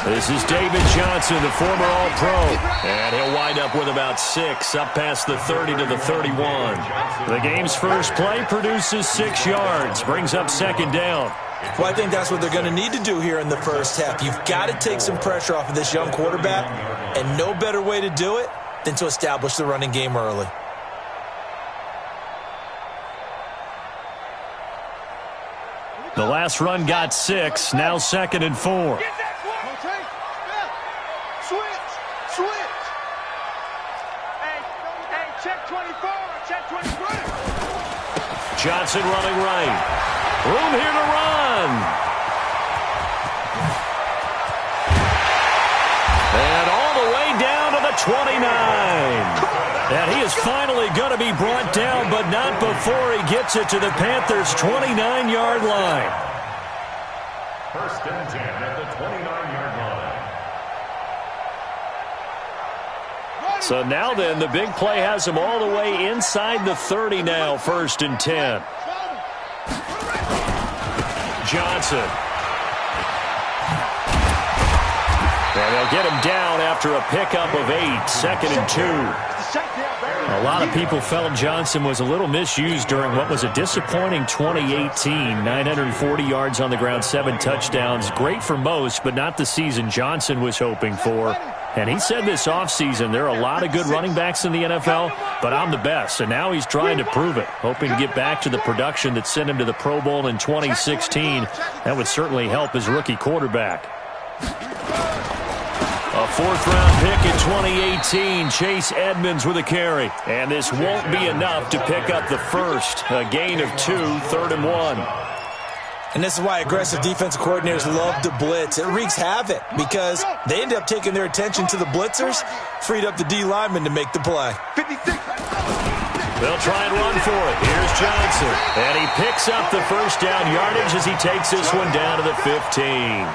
This is David Johnson, the former All-Pro, and he'll wind up with about 6, up past the 30 to the 31. The game's first play produces 6 yards, brings up second down. Well, I think that's what they're going to need to do here in the first half. You've got to take some pressure off of this young quarterback, and no better way to do it than to establish the running game early. The last run got 6, now 2nd and 4. Johnson running right. Room here to run. And all the way down to the 29. And he is finally going to be brought down, but not before he gets it to the Panthers' 29-yard line. First and 10 at the 29-yard line. So now then, the big play has him all the way inside the 30 now, 1st and 10. Johnson. And they'll get him down after a pickup of 8, 2nd and 2. A lot of people felt Johnson was a little misused during what was a disappointing 2018. 940 yards on the ground, 7 touchdowns. Great for most, but not the season Johnson was hoping for. And he said this offseason, there are a lot of good running backs in the NFL, but I'm the best. And now he's trying to prove it, hoping to get back to the production that sent him to the Pro Bowl in 2016. That would certainly help his rookie quarterback. A 4th-round pick in 2018, Chase Edmonds with a carry. And this won't be enough to pick up the first. A gain of 2, 3rd and 1. And this is why aggressive defensive coordinators love to blitz. It wreaks havoc because they end up taking their attention to the blitzers, freed up the D lineman to make the play. They'll try and run for it. Here's Johnson. And he picks up the first down yardage as he takes this one down to the 15.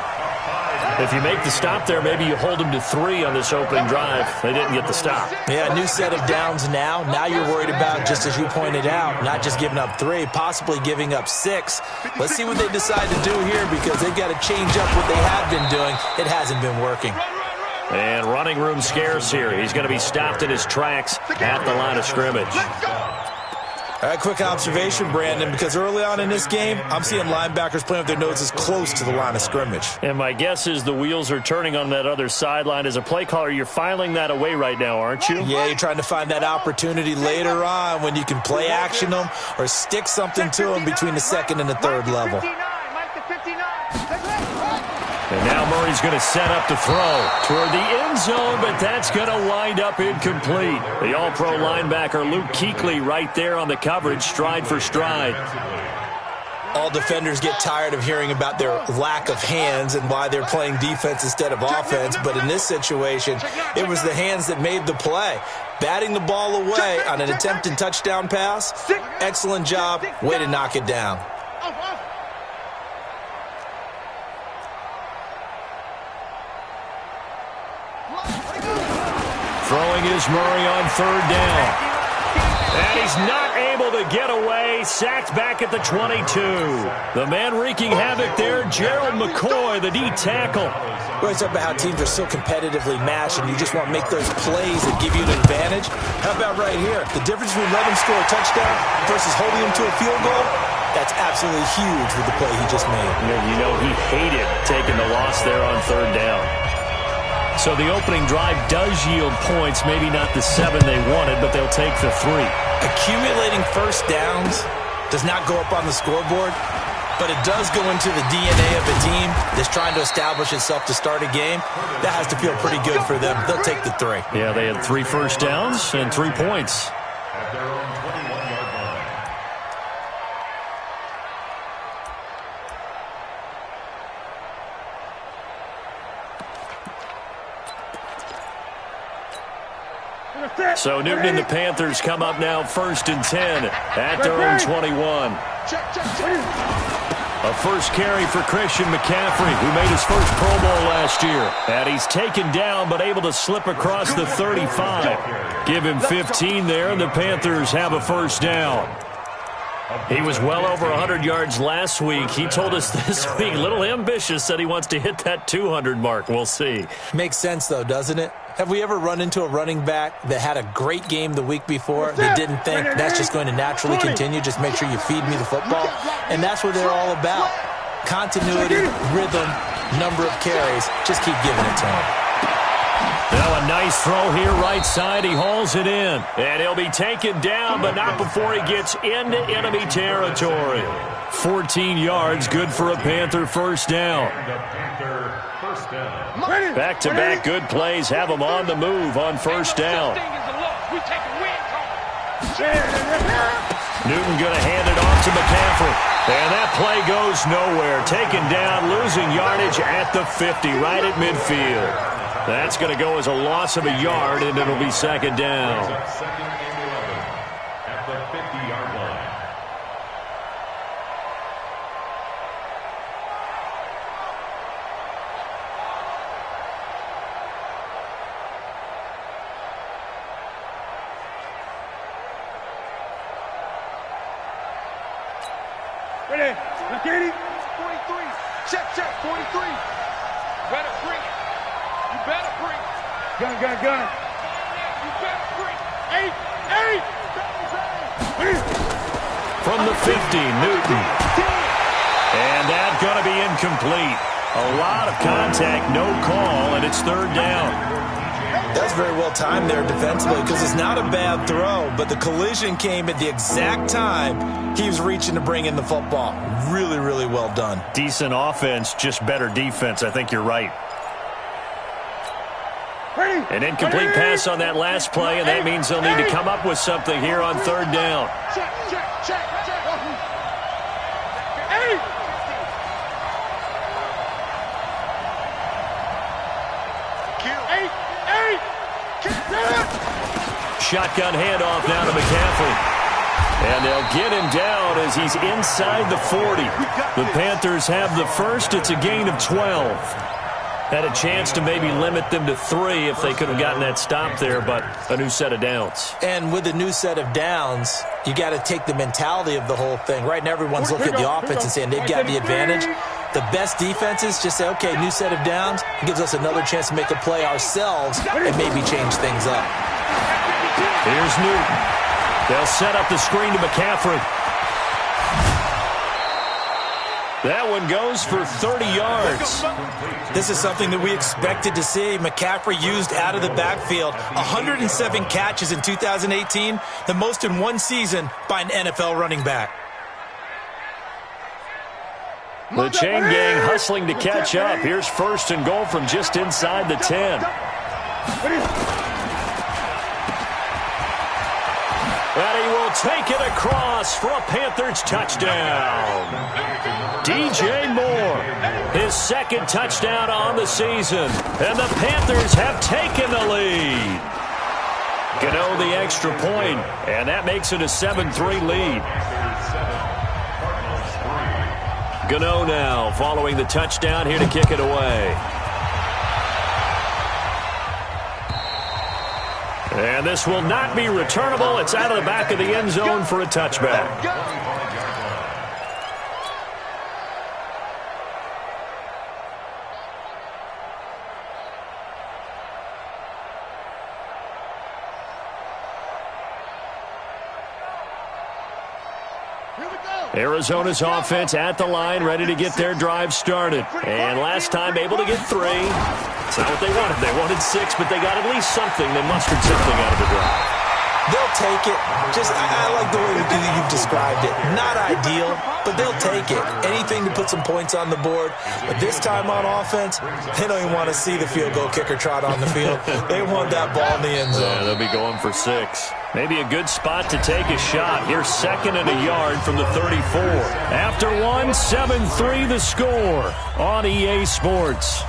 If you make the stop there, maybe you hold them to 3 on this opening drive. They didn't get the stop. Yeah, a new set of downs now. Now you're worried about, just as you pointed out, not just giving up 3, possibly giving up 6. Let's see what they decide to do here because they've got to change up what they have been doing. It hasn't been working. And running room scarce here. He's going to be stopped in his tracks at the line of scrimmage. All right, quick observation, Brandon, because early on in this game, I'm seeing linebackers playing with their noses close to the line of scrimmage. And my guess is the wheels are turning on that other sideline. As a play caller, you're filing that away right now, aren't you? Yeah, you're trying to find that opportunity later on when you can play action them or stick something to them between the 2nd and the 3rd level. And now Murray's going to set up to throw toward the end zone, but that's going to wind up incomplete. The All-Pro linebacker Luke Kuechly right there on the coverage, stride for stride. All defenders get tired of hearing about their lack of hands and why they're playing defense instead of offense, but in this situation, it was the hands that made the play. Batting the ball away on an attempted touchdown pass, excellent job, way to knock it down. Throwing is Murray on 3rd down. And he's not able to get away. Sacked back at the 22. The man wreaking havoc there, Gerald McCoy, the D tackle. We always talk about how teams are so competitively matched and you just want to make those plays that give you an advantage. How about right here? The difference between letting him score a touchdown versus holding him to a field goal, that's absolutely huge with the play he just made. You know he hated taking the loss there on 3rd down. So the opening drive does yield points, maybe not the 7 they wanted, but they'll take the 3. Accumulating first downs does not go up on the scoreboard, but it does go into the DNA of a team that's trying to establish itself to start a game. That has to feel pretty good for them. They'll take the 3. Yeah, they had 3 first downs and 3 points. At their own 21-yard line. So Newton and the Panthers come up now 1st and 10 at their own 21. A first carry for Christian McCaffrey, who made his first Pro Bowl last year. And he's taken down but able to slip across the 35. Give him 15 there, and the Panthers have a first down. He was well over 100 yards last week. He told us this week, a little ambitious, said he wants to hit that 200 mark. We'll see. Makes sense, though, doesn't it? Have we ever run into a running back that had a great game the week before that didn't think that's just going to naturally continue? Just make sure you feed me the football. And that's what they're all about. Continuity, rhythm, number of carries. Just keep giving it to him. Now a nice throw here right side. He hauls it in. And he'll be taken down, but not before he gets into enemy territory. 14 yards, good for a Panther first down. Back-to-back good plays have him on the move on first down. Newton going to hand it off to McCaffrey. And that play goes nowhere. Taken down, losing yardage at the 50, right at midfield. That's going to go as a loss of a yard, and it'll be second down. Second and 11 at the 50-yard line. Ready? McKinney. 43. Check. 43. Better bring it. You better bring it. Gun. You better bring it. 8. From the 50, Newton. And that's going to be incomplete. A lot of contact, no call, and it's third down. That's very well timed there defensively because it's not a bad throw, but the collision came at the exact time he was reaching to bring in the football. Really, really well done. Decent offense, just better defense. I think you're right. An incomplete pass on that last play, and that means they'll need to come up with something here on third down. Check. 8. Shotgun handoff now to McCaffrey. And they'll get him down as he's inside the 40. The Panthers have the first. It's a gain of 12. Had a chance to maybe limit them to 3 if they could have gotten that stop there, but a new set of downs. And with a new set of downs, you got to take the mentality of the whole thing. Right now, everyone's looking at the offense and saying they've got the advantage. The best defenses just say, okay, new set of downs. It gives us another chance to make a play ourselves and maybe change things up. Here's Newton. They'll set up the screen to McCaffrey. That one goes for 30 yards. This is something that we expected to see. McCaffrey used out of the backfield. 107 catches in 2018, the most in one season by an NFL running back. The chain gang hustling to catch up. Here's first and goal from just inside the 10. And he will take it across for a Panthers touchdown. DJ Moore, his second touchdown on the season. And the Panthers have taken the lead. Gano the extra point, and that makes it a 7-3 lead. Gano now following the touchdown here to kick it away. And this will not be returnable. It's out of the back of the end zone for a touchback. Arizona's offense at the line, ready to get their drive started. And last time able to get 3. It's not what they wanted. They wanted 6, but they got at least something. They mustered something out of the drive. They'll take it. I like the way you've described it. Not ideal, but they'll take it. Anything to put some points on the board. But this time on offense, they don't even want to see the field goal kicker trot on the field. They want that ball in the end zone. Yeah, they'll be going for 6. Maybe a good spot to take a shot. Here's second and a yard from the 34. After 1, 7-3 the score on EA Sports.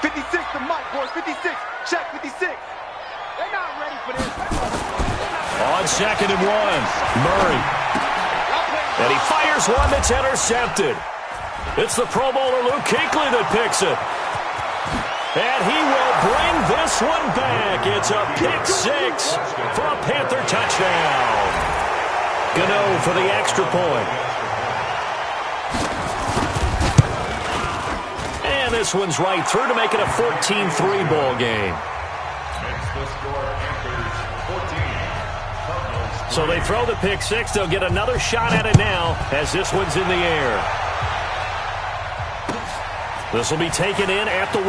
56 to Mike, boys. 56. Check 56. They're not ready for this. On second and 1, Murray. And he fires one that's intercepted. It's the Pro Bowler Luke Kuechly that picks it. And he will bring this one back. It's a pick six for a Panther touchdown. Gano for the extra point. And this one's right through to make it a 14-3 ball game. So they throw the pick six. They'll get another shot at it now as this one's in the air. This will be taken in at the 1.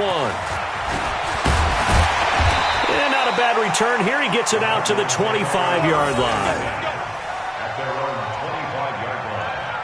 And not a bad return here. He gets it out to the 25-yard line. At their own 25-yard line.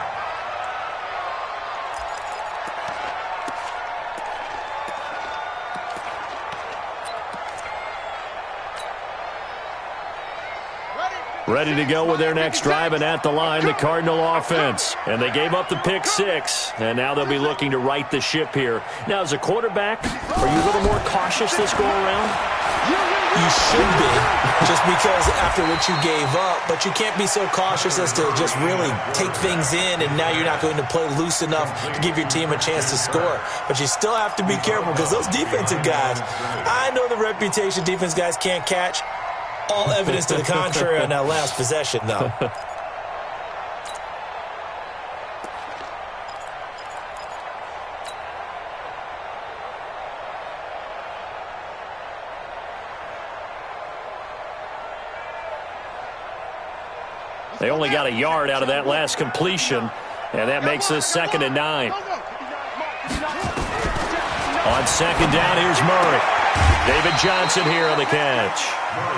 Ready to go with their next drive, and at the line, the Cardinal offense. And they gave up the pick six, and now they'll be looking to right the ship here. Now, as a quarterback, are you a little more cautious this go-around? You should be, just because after what you gave up, but you can't be so cautious as to just really take things in, and now you're not going to play loose enough to give your team a chance to score. But you still have to be careful because those defensive guys, I know the reputation defense guys can't catch. All evidence to the contrary on that last possession, though. They only got a yard out of that last completion, and that makes this 2nd and 9. On 2nd down, here's Murray. David Johnson here on the catch.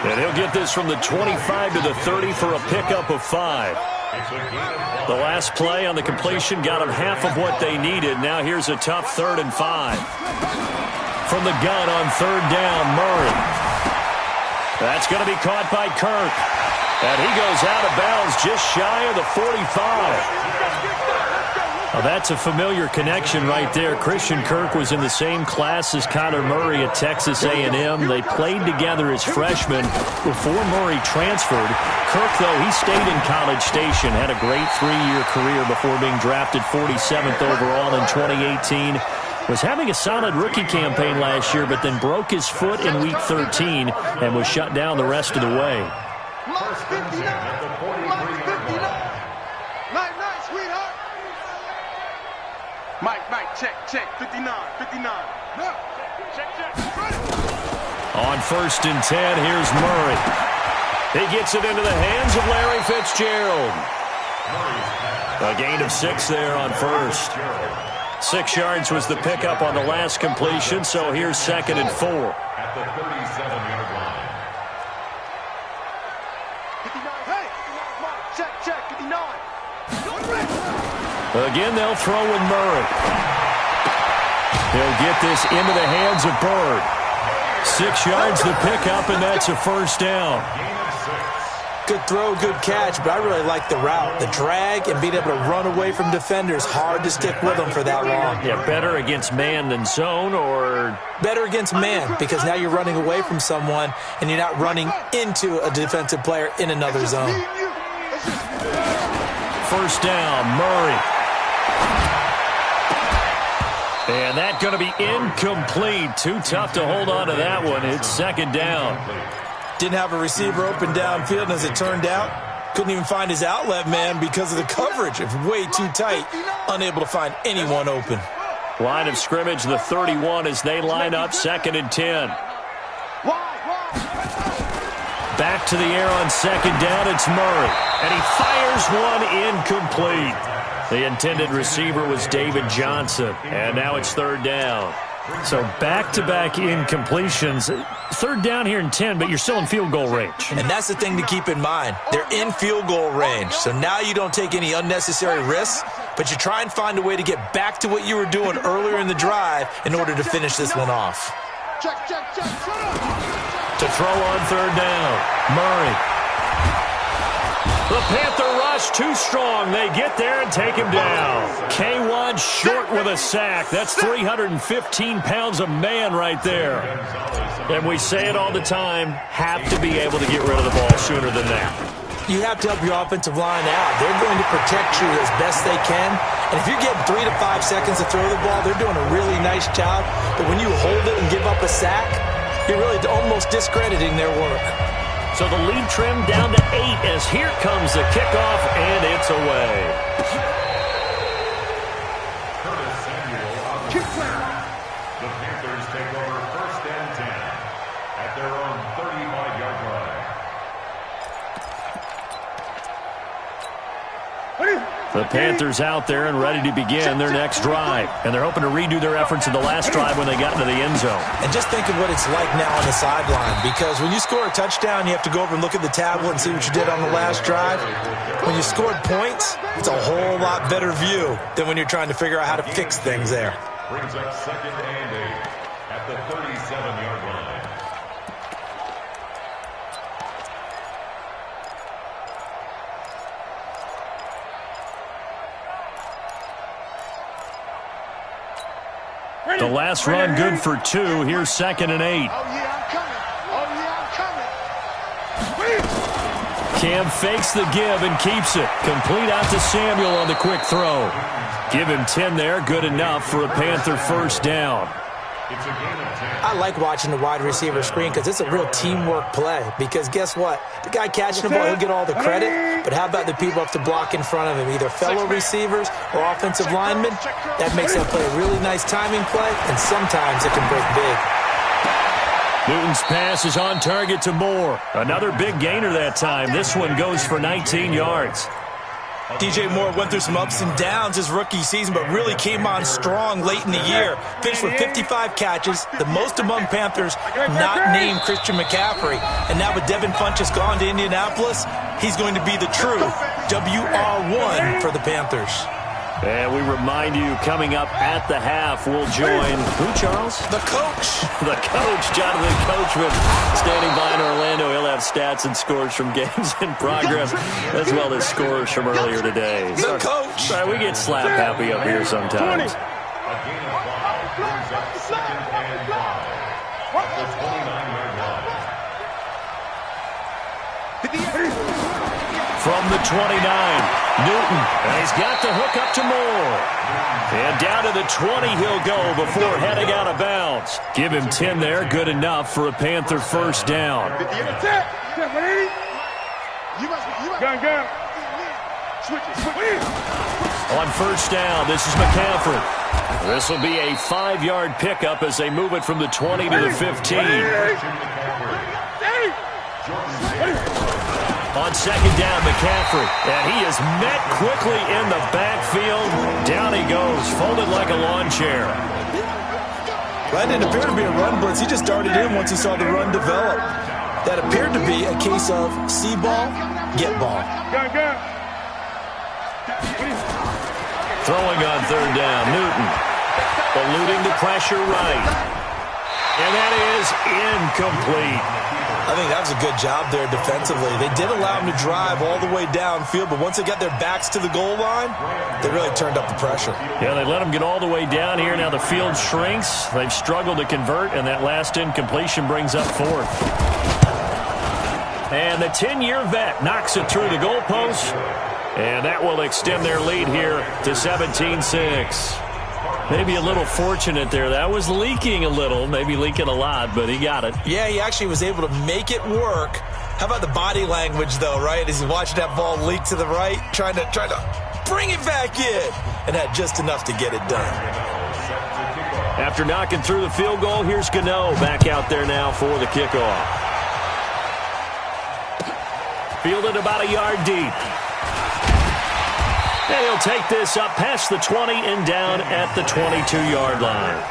And he'll get this from the 25 to the 30 for a pickup of 5. The last play on the completion got them half of what they needed. Now here's a tough 3rd and 5. From the gun on 3rd down, Murray. That's going to be caught by Kirk. And he goes out of bounds just shy of the 45. Well, that's a familiar connection right there. Christian Kirk was in the same class as Kyler Murray at Texas A&M. They played together as freshmen before Murray transferred. Kirk, though, he stayed in College Station, had a great 3-year career before being drafted 47th overall in 2018. Was having a solid rookie campaign last year, but then broke his foot in Week 13 and was shut down the rest of the way. Lost 59. Lost 59. Night, sweetheart. Mike, check, 59. No. Check. On 1st and 10, here's Murray. He gets it into the hands of Larry Fitzgerald. A gain of 6 there on 1st. 6 yards was the pickup on the last completion, so here's 2nd and 4. At the 37-yard line. 59. Hey, check, 59. Again, they'll throw with Murray. He'll get this into the hands of Bird. 6 yards the pickup, and that's a 1st down. Good throw, good catch, but I really like the route. The drag and being able to run away from defenders, hard to stick with them for that long. Yeah, better against man than zone, or? Better against man, because now you're running away from someone and you're not running into a defensive player in another zone. 1st down, Murray. And that's going to be incomplete. Too tough to hold on to that one. It's 2nd down. Didn't have a receiver open downfield, and as it turned out, couldn't even find his outlet man because of the coverage. It's way too tight, unable to find anyone open. Line of scrimmage, the 31, as they line up 2nd and 10. Back to the air on 2nd down, it's Murray. And he fires one incomplete. The intended receiver was David Johnson. And now it's 3rd down. So back-to-back incompletions. 3rd down here in 10, but you're still in field goal range. And that's the thing to keep in mind. They're in field goal range. So now you don't take any unnecessary risks, but you try and find a way to get back to what you were doing earlier in the drive in order to finish this one off. Check. To throw on 3rd down, Murray. The Panther rush too strong. They get there and take him down. K1 short with a sack. That's 315 pounds of man right there. And we say it all the time, have to be able to get rid of the ball sooner than that. You have to help your offensive line out. They're going to protect you as best they can. And if you're getting 3 to 5 seconds to throw the ball, they're doing a really nice job. But when you hold it and give up a sack, You're really almost discrediting their work. So the lead trimmed down to 8 as here comes the kickoff, and it's away. The Panthers take over 1st and 10 at their own 35-yard line. The Panthers out there and ready to begin their next drive. And they're hoping to redo their efforts in the last drive when they got into the end zone. And just think of what it's like now on the sideline, because when you score a touchdown, you have to go over and look at the tablet and see what you did on the last drive. When you scored points, it's a whole lot better view than when you're trying to figure out how to fix things there. Brings up 2nd and 8 at the 37-yard line. The last run good for 2. Here's 2nd and 8. Oh, yeah, I'm coming. Oh, yeah, I'm coming. Cam fakes the give and keeps it. Complete out to Samuel on the quick throw. Give him 10 there. Good enough for a Panther first down. It's a gain of 10. I like watching the wide receiver screen because it's a real teamwork play. Because guess what? The guy catching the ball, he'll get all the credit. But how about the people up to block in front of him, either fellow receivers or offensive linemen? That makes that play a really nice timing play, and sometimes it can break big. Newton's pass is on target to Moore. Another big gainer that time. This one goes for 19 yards. DJ Moore went through some ups and downs his rookie season, but really came on strong late in the year. Finished with 55 catches, the most among Panthers not named Christian McCaffrey. And now with Devin Funchess gone to Indianapolis, he's going to be the true WR1 for the Panthers. And we remind you, coming up at the half, we'll join who, Charles? The coach. The coach, Jonathan Coachman, standing by in Orlando. He'll have stats and scores from games in progress, as well as scores from earlier today. The coach. Sorry, we get slap happy up here sometimes. A gain of 5 brings up 2nd and 5 at the 29-yard line. From the 29, Newton, and he's got the hook up to Moore. And down to the 20 he'll go before heading out of bounds. Give him 10 there, good enough for a Panther first down. Gun. On first down, this is McCaffrey. This will be a 5-yard pickup as they move it from the 20 to the 15. On second down, McCaffrey, and he is met quickly in the backfield. Down he goes, folded like a lawn chair. That didn't appear to be a run blitz. He just darted in once he saw the run develop. That appeared to be a case of see ball, get ball. Gun. Throwing on third down, Newton. Eluding the pressure right. And that is incomplete. I think that was a good job there defensively. They did allow him to drive all the way downfield, but once they got their backs to the goal line, they really turned up the pressure. Yeah, they let him get all the way down here. Now the field shrinks. They've struggled to convert, and that last incompletion brings up 4th. And the 10-year vet knocks it through the goalpost, and that will extend their lead here to 17-6. Maybe a little fortunate there. That was leaking a little, maybe leaking a lot, but he got it. Yeah, he actually was able to make it work. How about the body language, though, right? As he watched that ball leak to the right, trying to bring it back in, and had just enough to get it done. After knocking through the field goal, here's Gano back out there now for the kickoff. Fielded about a yard deep. And he'll take this up past the 20 and down at the 22-yard line.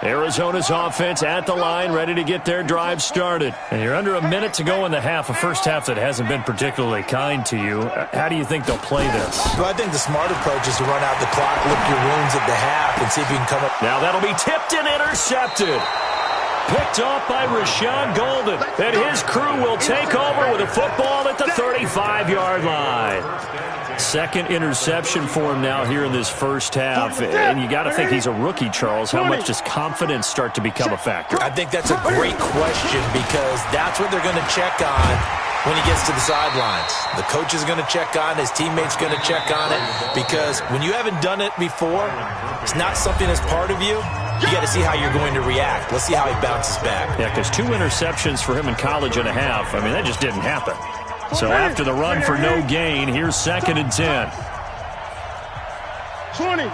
Arizona's offense at the line, ready to get their drive started. And you're under a minute to go in the half, a first half that hasn't been particularly kind to you. How do you think they'll play this? Well, I think the smart approach is to run out the clock, lick your wounds at the half, and see if you can come up. Now that'll be tipped and intercepted. Picked off by Rashawn Golden. And his crew will take over with a football at the 35-yard line. Second interception for him now here in this first half. And you got to think he's a rookie, Charles. How much does confidence start to become a factor? I think that's a great question because that's what they're going to check on. when he gets to the sidelines. The coach is going to check on it. His teammate's going to check on it, because when you haven't done it before, it's not something that's part of you. You got to see how you're going to react. Let's see how he bounces back. Yeah, because 2 interceptions for him in college and a half. I mean, that just didn't happen. So after the run for no gain, here's 2nd and 10. 20.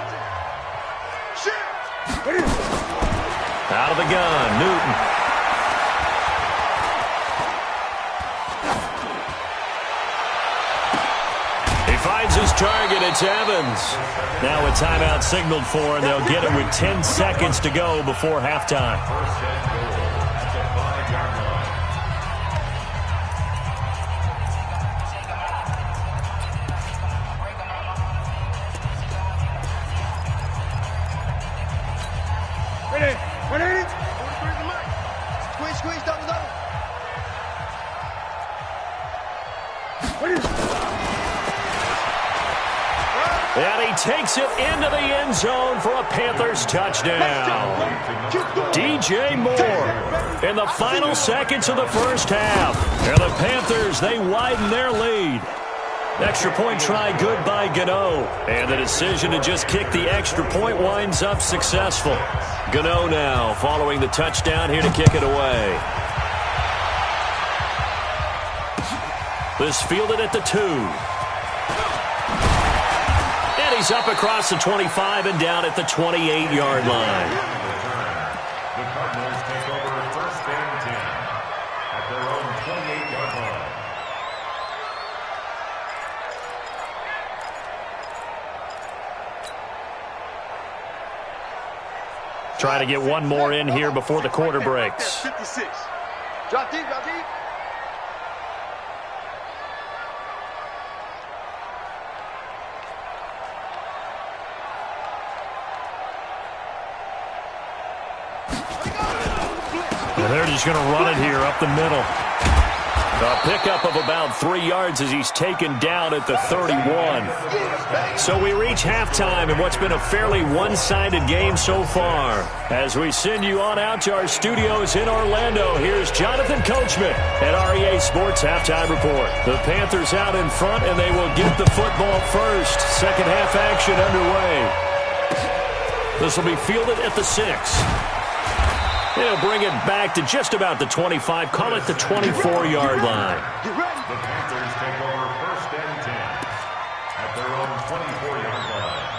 Out of the gun, Newton. He finds his target. It's Evans. Now a timeout signaled for, and they'll get it with 10 seconds to go before halftime. Ready? 180. Squeeze, double. And he takes it into the end zone for a Panthers touchdown. DJ Moore in the final seconds of the first half. And the Panthers, they widen their lead. Extra point try good by Gano. And the decision to just kick the extra point winds up successful. Gano now following the touchdown here to kick it away. This fielded at the 2. And he's up across the 25 and down at the 28-yard line. The Cardinals take over 1st and 10 at their own 28-yard line. Try to get one more in here before the quarter breaks. 56. Drop deep. And they're just going to run it here up the middle. A pickup of about 3 yards as he's taken down at the 31. So we reach halftime in what's been a fairly one-sided game so far. As we send you on out to our studios in Orlando, here's Jonathan Coachman at REA Sports Halftime Report. The Panthers out in front, and they will get the football first. Second half action underway. This will be fielded at the 6. They'll bring it back to just about the 25. Call it the 24-yard line. The Panthers take over 1st and 10 at their own 24-yard line.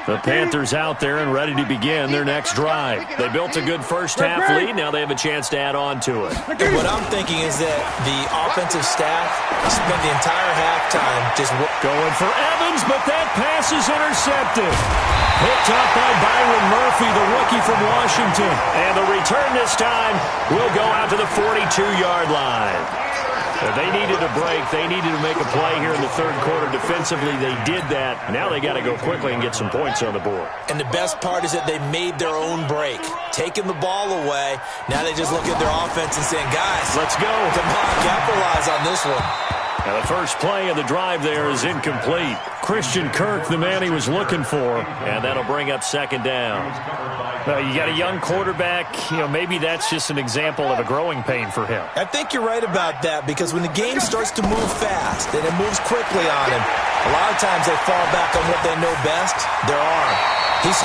The Panthers out there and ready to begin their next drive. They built a good first half lead. Now they have a chance to add on to it. What I'm thinking is that the offensive staff spent the entire halftime just going for Evans, but that pass is intercepted. Picked up by Byron Murphy, the rookie from Washington. And the return this time will go out to the 42-yard line. They needed a break. They needed to make a play here in the third quarter. Defensively, they did that. Now they got to go quickly and get some points on the board. And the best part is that they made their own break. Taking the ball away. Now they just look at their offense and saying, guys, let's go. Come on, capitalize on this one. Now the first play of the drive there is incomplete. Christian Kirk, the man he was looking for, and that'll bring up 2nd down. You got a young quarterback. Maybe that's just an example of a growing pain for him. I think you're right about that, because when the game starts to move fast and it moves quickly on him, a lot of times they fall back on what they know best, their arm. He's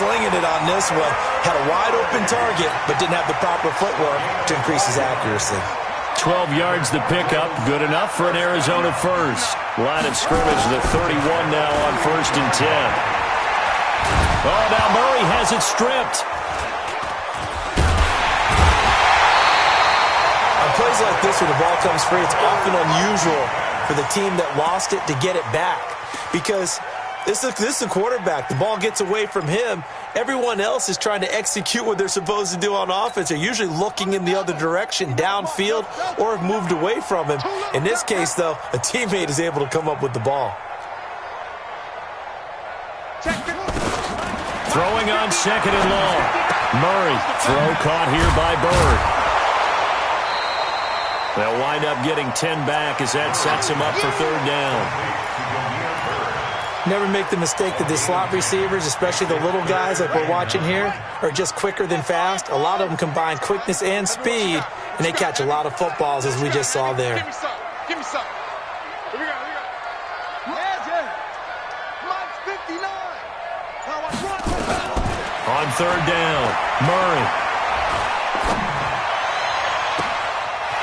slinging it on this one. Had a wide-open target, but didn't have the proper footwork to increase his accuracy. 12 yards to pick up. Good enough for an Arizona first. Line of scrimmage, the 31 now on 1st and 10. Oh, now Murray has it stripped. On plays like this where the ball comes free, it's often unusual for the team that lost it to get it back, because this is the quarterback. The ball gets away from him. Everyone else is trying to execute what they're supposed to do on offense. They're usually looking in the other direction, downfield, or have moved away from him. In this case, though, a teammate is able to come up with the ball. Throwing on 2nd and long. Murray, throw caught here by Bird. They'll wind up getting 10 back as that sets him up for 3rd down. Never make the mistake that the slot receivers, especially the little guys like we're watching here, are just quicker than fast. A lot of them combine quickness and speed, and they catch a lot of footballs, as we just saw there. Give me some. Give me some. Here we go. Mike's 59. On third down, Murray.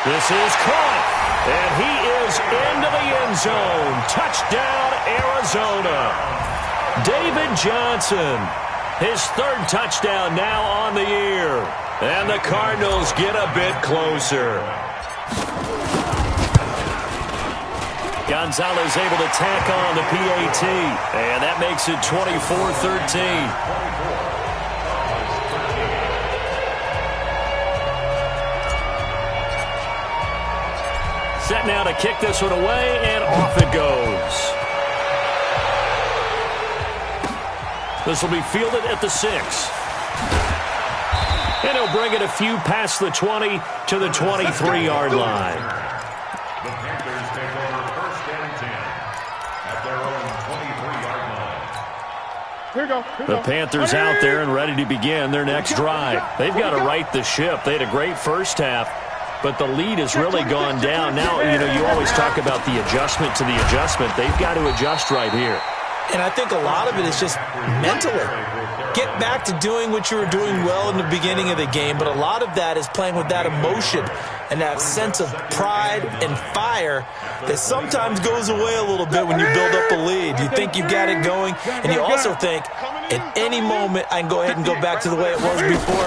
This is caught, and he is into the end zone. Touchdown, Arizona. David Johnson, his third touchdown now on the year. And the Cardinals get a bit closer. Gonzalez able to tack on the PAT, and that makes it 24-13. Set now to kick this one away, and off it goes. This will be fielded at the 6. And he'll bring it a few past the 20 to the 23-yard line. The Panthers take over first and 10 at their own 23-yard line. Here we go. The Panthers out there and ready to begin their next drive. They've got to right the ship. They had a great first half, but the lead has really gone down. Now, you always talk about the adjustment to the adjustment. They've got to adjust right here. And I think a lot of it is just mentally. Get back to doing what you were doing well in the beginning of the game, but a lot of that is playing with that emotion and that sense of pride and fire that sometimes goes away a little bit when you build up a lead. You think you've got it going, and you also think, at any moment, I can go ahead and go back to the way it was before.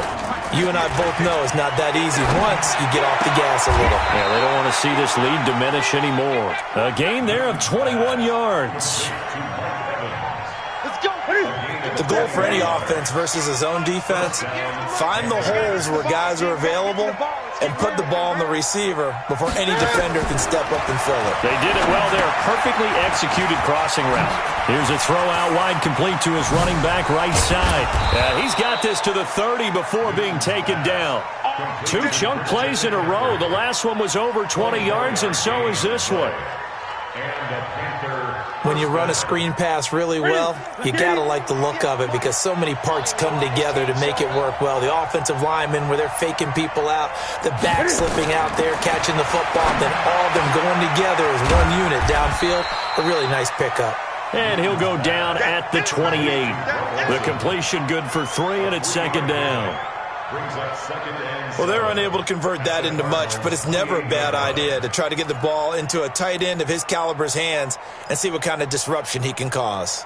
You and I both know it's not that easy once you get off the gas a little. Yeah, they don't want to see this lead diminish anymore. A gain there of 21 yards. The goal for any offense versus a zone defense, find the holes where guys are available and put the ball on the receiver before any defender can step up and fill it. They did it well there. Perfectly executed crossing route. Here's a throw out wide, complete to his running back right side. He's got this to the 30 before being taken down. 2 chunk plays in a row. The last one was over 20 yards, and so is this one. When you run a screen pass really well, you got to like the look of it because so many parts come together to make it work well. The offensive linemen, where they're faking people out, the back slipping out there, catching the football, then all of them going together as one unit downfield. A really nice pickup. And he'll go down at the 28. The completion good for 3, and it's second down. Well, they're unable to convert that into much, but it's never a bad idea to try to get the ball into a tight end of his caliber's hands and see what kind of disruption he can cause.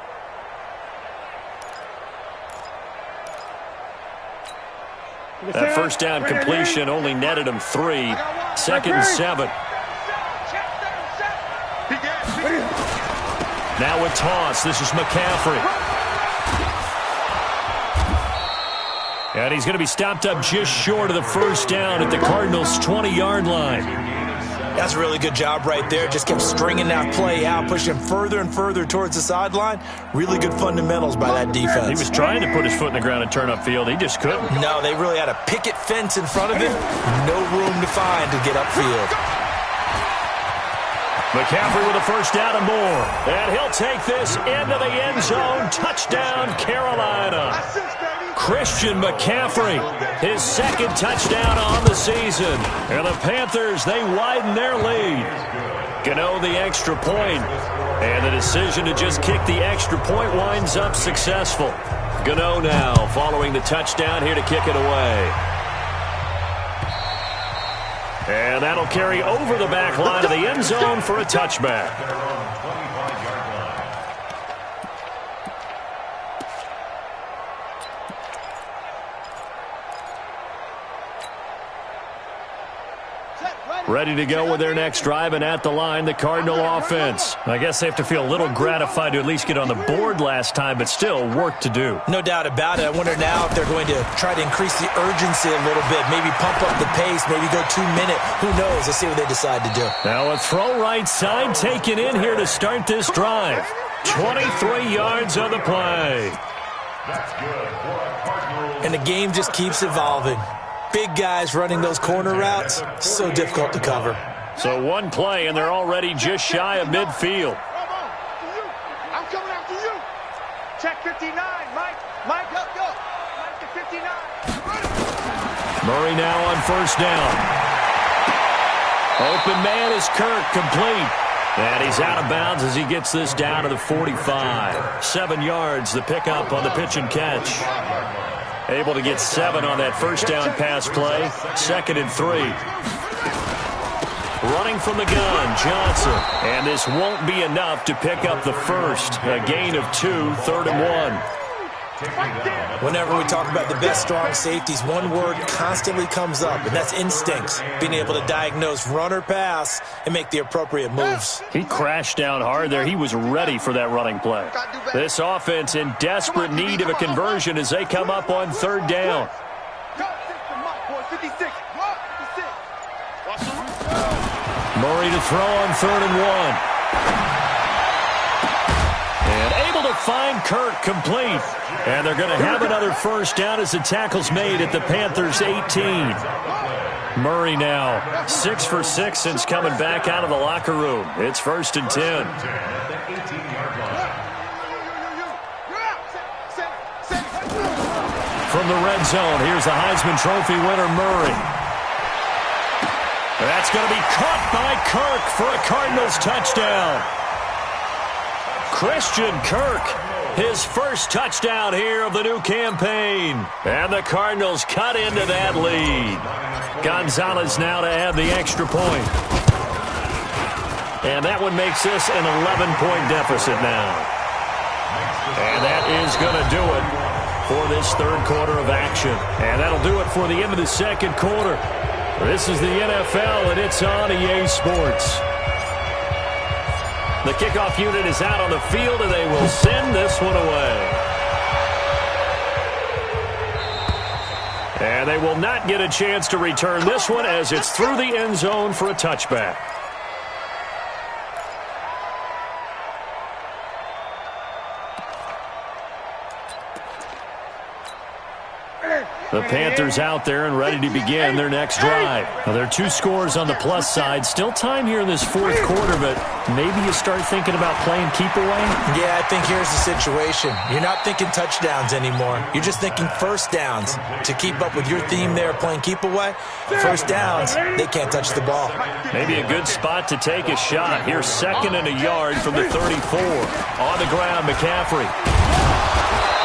That first down completion only netted him 3. Second and 7. Now with toss, this is McCaffrey. And he's going to be stopped up just short of the first down at the Cardinals' 20-yard line. That's a really good job right there. Just kept stringing that play out, pushing further and further towards the sideline. Really good fundamentals by that defense. He was trying to put his foot in the ground and turn upfield. He just couldn't. No, they really had a picket fence in front of him. No room to find to get upfield. McCaffrey with a first down and more. And he'll take this into the end zone. Touchdown, Carolina. Christian McCaffrey, his second touchdown on the season. And the Panthers, they widen their lead. Gano the extra point. And the decision to just kick the extra point winds up successful. Gano now following the touchdown here to kick it away. And that'll carry over the back line of the end zone for a touchback. Ready to go with their next drive, and at the line, the Cardinal offense. I guess they have to feel a little gratified to at least get on the board last time, but still work to do. No doubt about it. I wonder now if they're going to try to increase the urgency a little bit, maybe pump up the pace, maybe go 2-minute. Who knows? Let's see what they decide to do. Now a throw right side taken in here to start this drive. 23 yards on the play. And the game just keeps evolving. Big guys running those corner routes, so difficult to cover. So one play, and they're already just shy of midfield. I'm coming after you. Check 59, Mike. Mike, go. Mike to 59. Murray now on first down. Open man is Kirk, complete. And he's out of bounds as he gets this down to the 45. 7 yards, the pickup on the pitch and catch. Able to get 7 on that first down pass play. 2nd and 3. Running from the gun, Johnson. And this won't be enough to pick up the first. A gain of 2, 3rd and 1. Whenever we talk about the best strong safeties, one word constantly comes up, and that's instincts. Being able to diagnose run or pass and make the appropriate moves. He crashed down hard there. He was ready for that running play. This offense in desperate need of a conversion as they come up on 3rd down. Murray to throw on 3rd and 1. And able to find Kirk, complete. And they're going to have another first down as the tackle's made at the Panthers' 18. Murray now 6 for 6 since coming back out of the locker room. It's 1st and 10. From the red zone, here's the Heisman Trophy winner, Murray. That's going to be caught by Kirk for a Cardinals touchdown. Christian Kirk, his first touchdown here of the new campaign. And the Cardinals cut into that lead. Gonzalez now to add the extra point. And that one makes this an 11-point deficit now. And that is going to do it for this 3rd quarter of action. And that'll do it for the end of the 2nd quarter. This is the NFL, and it's on EA Sports. The kickoff unit is out on the field, and they will send this one away. And they will not get a chance to return this one as it's through the end zone for a touchback. The Panthers out there and ready to begin their next drive. Now, there are 2 scores on the plus side. Still time here in this 4th quarter, but maybe you start thinking about playing keep away? Yeah, I think here's the situation. You're not thinking touchdowns anymore. You're just thinking first downs. To keep up with your theme there, playing keep away, first downs, they can't touch the ball. Maybe a good spot to take a shot. Here's 2nd and a yard from the 34. On the ground, McCaffrey.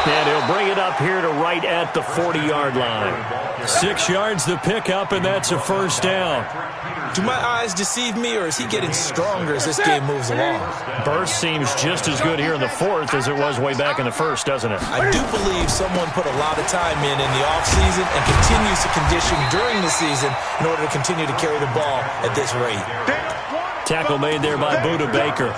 And he'll bring it up here to right at the 40-yard line. 6 yards the pickup, and that's a first down. Do my eyes deceive me, or is he getting stronger as this game moves along? Burst seems just as good here in the 4th as it was way back in the 1st, doesn't it? I do believe someone put a lot of time in the offseason and continues to condition during the season in order to continue to carry the ball at this rate. Tackle made there by Budda Baker.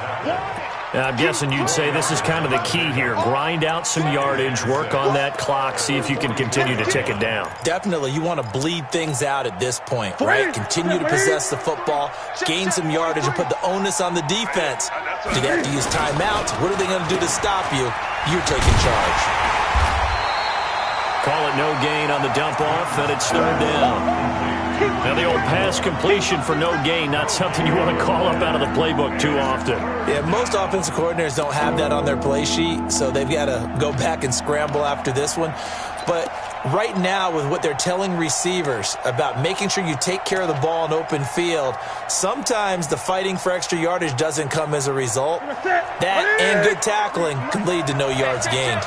I'm guessing you'd say this is kind of the key here. Grind out some yardage, work on that clock, see if you can continue to tick it down. Definitely. You want to bleed things out at this point, right? Continue to possess the football, gain some yardage, and put the onus on the defense. Do they have to use timeouts? What are they going to do to stop you? You're taking charge. Call it no gain on the dump off, and it's 3rd down. Now, the old pass completion for no gain, not something you want to call up out of the playbook too often. Yeah, most offensive coordinators don't have that on their play sheet, so they've got to go back and scramble after this one. But right now, with what they're telling receivers about making sure you take care of the ball in open field, sometimes the fighting for extra yardage doesn't come as a result. That and good tackling can lead to no yards gained.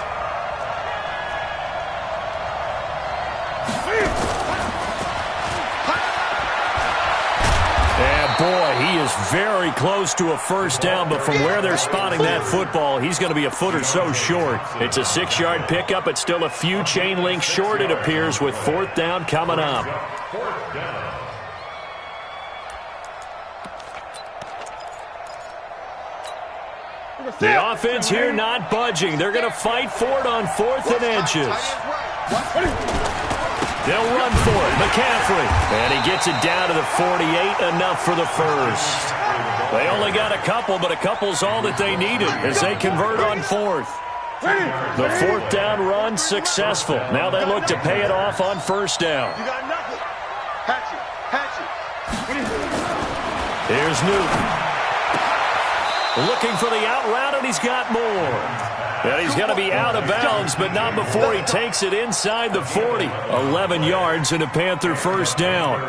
Boy, he is very close to a first down, but from where they're spotting that football, he's going to be a foot or so short. It's a 6-yard pickup. It's still a few chain links short, it appears, with 4th down coming up. The offense here not budging. They're going to fight for it on 4th and inches. They'll run for it. McCaffrey. And he gets it down to the 48. Enough for the first. They only got a couple, but a couple's all that they needed as they convert on 4th. The 4th down run successful. Now they look to pay it off on 1st down. Here's Newton. Looking for the out route, and he's got more. And he's going to be out of bounds, but not before he takes it inside the 40. 11 yards and a Panther first down.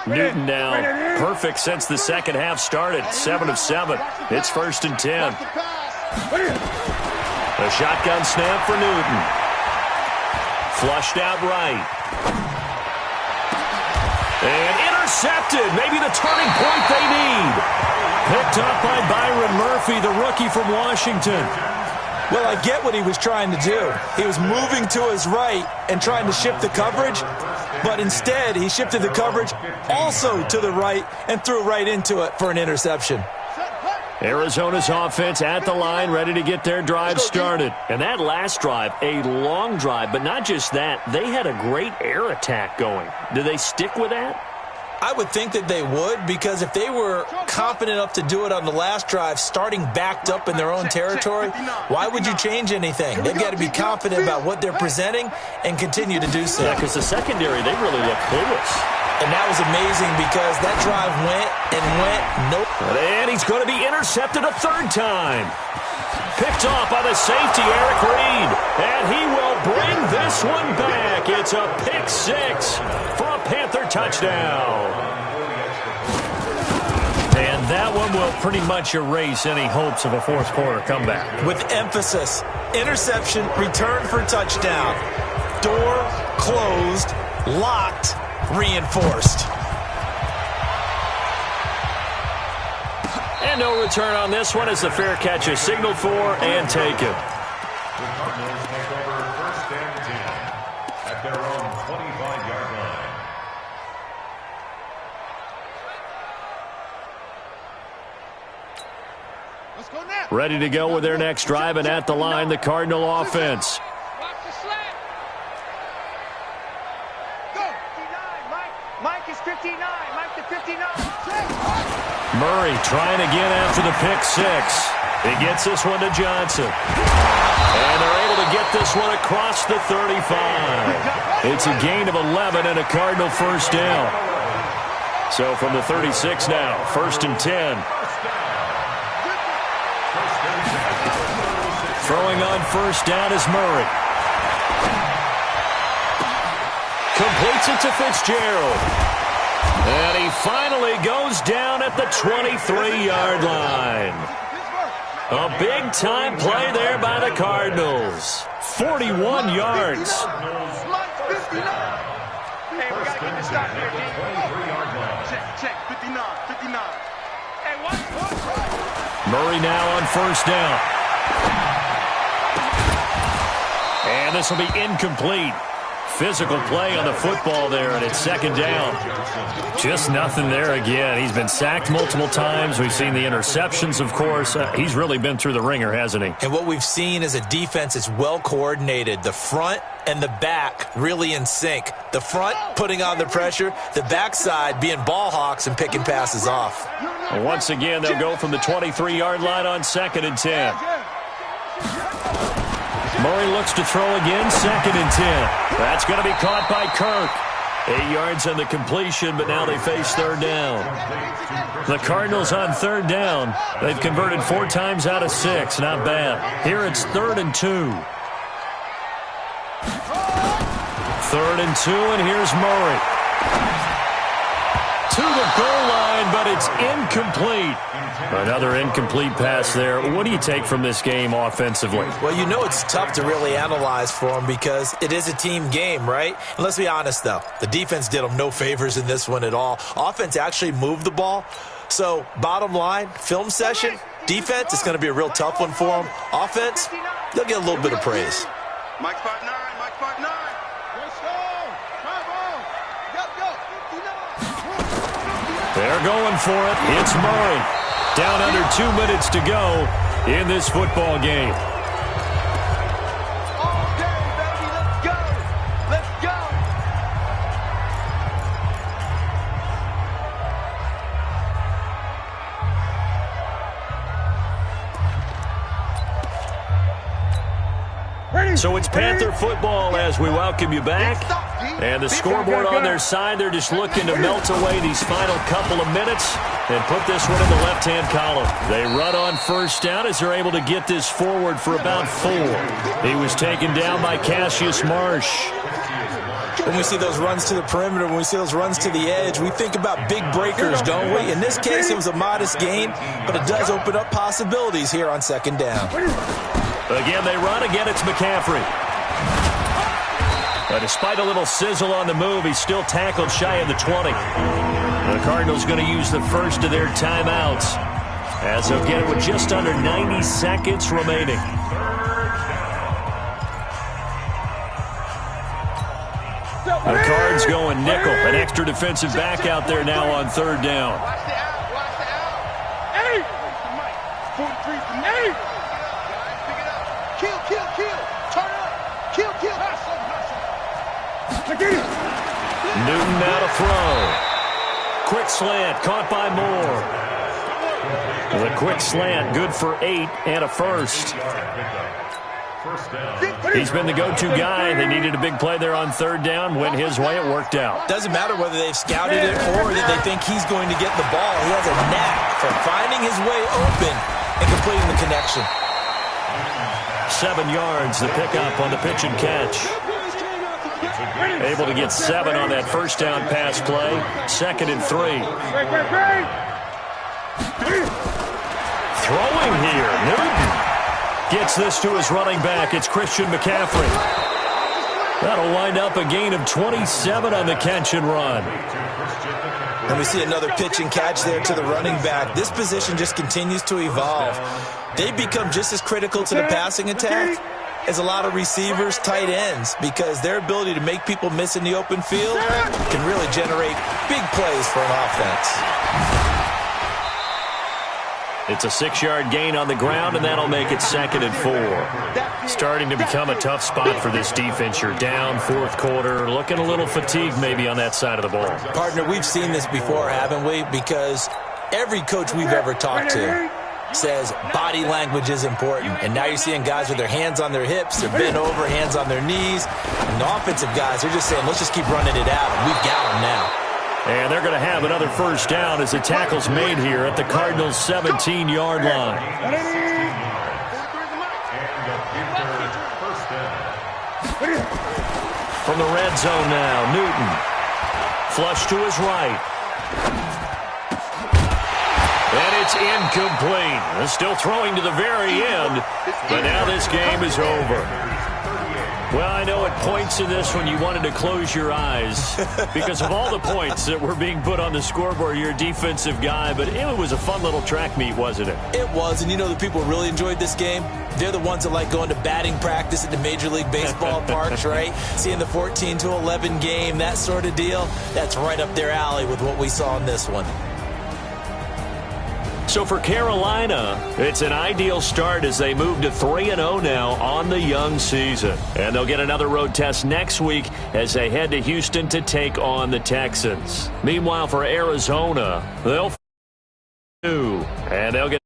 Newton now perfect since the second half started. 7 of 7. It's 1st and 10. A shotgun snap for Newton. Flushed out right. And intercepted. Maybe the turning point they need. Picked up by Byron Murphy, the rookie from Washington. Well, I get what he was trying to do. He was moving to his right and trying to shift the coverage, but instead he shifted the coverage also to the right and threw right into it for an interception. Arizona's offense at the line, ready to get their drive started. And that last drive, a long drive, but not just that. They had a great air attack going. Do they stick with that? I would think that they would, because if they were confident enough to do it on the last drive, starting backed up in their own territory, why would you change anything? They've got to be confident about what they're presenting and continue to do so. Yeah, because the secondary, they really look clueless. And that was amazing because that drive went and went. Nope. And he's going to be intercepted a third time. Picked off by the safety, Eric Reed. And he will bring this one back. It's a pick six for a Panther touchdown. And that one will pretty much erase any hopes of a fourth quarter comeback. With emphasis, interception, return for touchdown. Door closed, locked, reinforced. And no return on this one as the fair catch is signaled for and taken. The Cardinals take over 1st and 10 at their own 25-yard line. Let's go now. Ready to go with their next drive, and at the line, the Cardinal offense. Watch the slant. Go. 59, Mike. Mike is 59. Mike to 59. Murray trying again after the pick six. He gets this one to Johnson. And they're able to get this one across the 35. It's a gain of 11 and a Cardinal first down. So from the 36 now, 1st and 10. Throwing on first down is Murray. Completes it to Fitzgerald. And he finally goes down at the 23-yard line. A big-time play there by the Cardinals. 41 yards. Hey, we got to get this stop here, King. Check, 59, 59. Hey, watch. Murray now on first down. And this will be incomplete. Physical play on the football there, and it's 2nd down. Just nothing there again. He's been sacked multiple times. We've seen the interceptions, of course. He's really been through the ringer, hasn't he? And what we've seen is a defense that's well coordinated. The front and the back really in sync. The front putting on the pressure, the backside being ball hawks and picking passes off. And once again, they'll go from the 23-yard line on 2nd and 10. Murray looks to throw again, 2nd and 10. That's going to be caught by Kirk. 8 yards on the completion, but now they face 3rd down. The Cardinals on 3rd down. They've converted 4 times out of 6. Not bad. Here it's 3rd and 2. 3rd and 2, and here's Murray. To the goal line, but it's incomplete. Another incomplete pass there. What do you take from this game offensively? Well, you know it's tough to really analyze for them because it is a team game, right? And let's be honest, though. The defense did them no favors in this one at all. Offense actually moved the ball. So, bottom line, film session, defense is going to be a real tough one for them. Offense, they'll get a little bit of praise. Mike's 5'9", Mike's 5'9". They're going for it. It's Murray. Down under 2 minutes to go in this football game. All day, baby. Let's go. Let's go. So it's Panther football as we welcome you back. And the scoreboard on their side, they're just looking to melt away these final couple of minutes and put this one in the left-hand column. They run on first down as they're able to get this forward for about 4. He was taken down by Cassius Marsh. When we see those runs to the perimeter, when we see those runs to the edge, we think about big breakers, don't we? In this case, it was a modest gain, but it does open up possibilities here on second down. Again, they run. Again, it's McCaffrey. But despite a little sizzle on the move, he's still tackled shy of the 20. The Cardinals going to use the first of their timeouts, as they'll get it with just under 90 seconds remaining. The Cards going nickel. An extra defensive back out there now on third down. Watch the out. Watch the out. Hey! 43 from hey! Pick it up. Kill, kill, kill. Turn up. Kill, kill. Hustle, hustle. Newton now to throw. Quick slant, caught by Moore. The quick slant, good for 8 and a first. He's been the go-to guy. They needed a big play there on third down. Went his way, it worked out. Doesn't matter whether they've scouted it or that they think he's going to get the ball. He has a knack for finding his way open and completing the connection. 7 yards, the pickup on the pitch and catch. Able to get 7 on that first down pass play. 2nd and 3. Throwing here, Newton gets this to his running back. It's Christian McCaffrey. That'll wind up a gain of 27 on the catch and run. And we see another pitch and catch there to the running back. This position just continues to evolve. They become just as critical to the passing attack as a lot of receivers, tight ends, because their ability to make people miss in the open field can really generate big plays for an offense. It's a 6-yard gain on the ground, and that'll make it 2nd and 4. Starting to become a tough spot for this defense. You're down, fourth quarter, looking a little fatigued maybe on that side of the ball. Partner, we've seen this before, haven't we? Because every coach we've ever talked to says body language is important. And now you're seeing guys with their hands on their hips, they're bent over, hands on their knees. And the offensive guys, they're just saying, let's just keep running it out. And we've got them now. And they're going to have another first down as the tackle's made here at the Cardinals' 17-yard line. From the red zone now, Newton. Flush to his right. And it's incomplete. Still throwing to the very end, but now this game is over. Well, I know at points in this when you wanted to close your eyes because of all the points that were being put on the scoreboard. You're a defensive guy, but it was a fun little track meet, wasn't it? It was, and you know the people really enjoyed this game? They're the ones that like going to batting practice at the Major League Baseball parks, right? Seeing the 14-11 game, that sort of deal, that's right up their alley with what we saw in this one. So for Carolina, it's an ideal start as they move to 3-0 now on the young season. And they'll get another road test next week as they head to Houston to take on the Texans. Meanwhile, for Arizona, they'll get